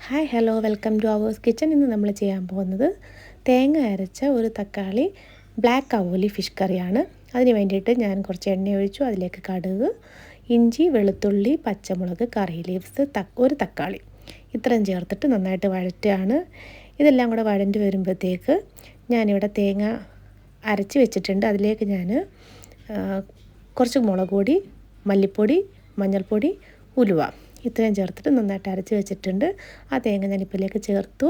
Hi hello welcome two hours kitchen. ഇന്ന് നമ്മൾ ചെയ്യാൻ പോകുന്നത് തേങ്ങ അരച്ച ഒരു തക്കാളി ബ്ലാക്ക് അവോലി ഫിഷ് കറിയാണ്. അതിന് വേണ്ടിയിട്ട് ഞാൻ കുറച്ച് എണ്ണ ഒഴിച്ചു. അതിലേക്ക് കടുക്, ഇഞ്ചി, വെളുത്തുള്ളി, പച്ചമുളക്, കറി ലീവ്സ്, ഒരു തക്കാളി ഇത്രയും ചേർത്തിട്ട് നന്നായിട്ട് വഴറ്റുകയാണ്. ഇതെല്ലാം കൂടെ വഴണ്ട് വരുമ്പോഴത്തേക്ക് ഞാനിവിടെ തേങ്ങ അരച്ച് വെച്ചിട്ടുണ്ട്. അതിലേക്ക് ഞാൻ കുറച്ച് മുളക് പൊടി, മല്ലിപ്പൊടി, മഞ്ഞൾപ്പൊടി, ഉലുവ ഇത്രയും ചേർത്തിട്ട് നന്നായിട്ട് അരച്ച് വെച്ചിട്ടുണ്ട്. ആ തേങ്ങ ഞാനിപ്പോഴേക്ക് ചേർത്തു.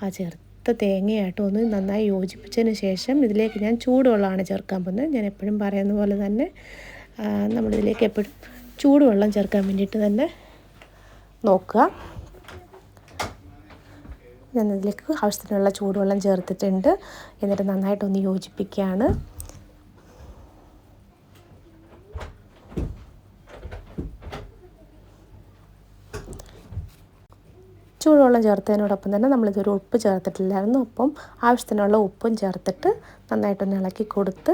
ആ ചേർത്ത തേങ്ങയായിട്ട് ഒന്ന് നന്നായി യോജിപ്പിച്ചതിന് ശേഷം ഇതിലേക്ക് ഞാൻ ചൂടുവെള്ളമാണ് ചേർക്കാൻ പോകുന്നത്. ഞാൻ എപ്പോഴും പറയുന്ന പോലെ തന്നെ നമ്മളിതിലേക്ക് എപ്പോഴും ചൂടുവെള്ളം ചേർക്കാൻ വേണ്ടിയിട്ട് തന്നെ നോക്കുക. ഞാനിതിലേക്ക് ആവശ്യത്തിനുള്ള ചൂടുവെള്ളം ചേർത്തിട്ടുണ്ട്. എന്നിട്ട് നന്നായിട്ടൊന്ന് യോജിപ്പിക്കുകയാണ്. ചൂടുവെള്ളം ചേർത്തതിനോടൊപ്പം തന്നെ നമ്മളിതൊരു ഉപ്പ് ചേർത്തിട്ടില്ലായിരുന്നു. അപ്പം ആവശ്യത്തിനുള്ള ഉപ്പും ചേർത്തിട്ട് നന്നായിട്ടൊന്ന് ഇളക്കി കൊടുത്ത്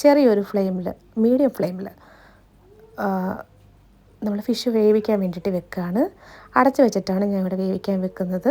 ചെറിയൊരു ഫ്ലെയിമിൽ, മീഡിയം ഫ്ലെയിമിൽ നമ്മൾ ഫിഷ് വേവിക്കാൻ വേണ്ടിയിട്ട് വെക്കുകയാണ്. അടച്ച് വെച്ചിട്ടാണ് ഞാൻ ഇവിടെ വേവിക്കാൻ വെക്കുന്നത്.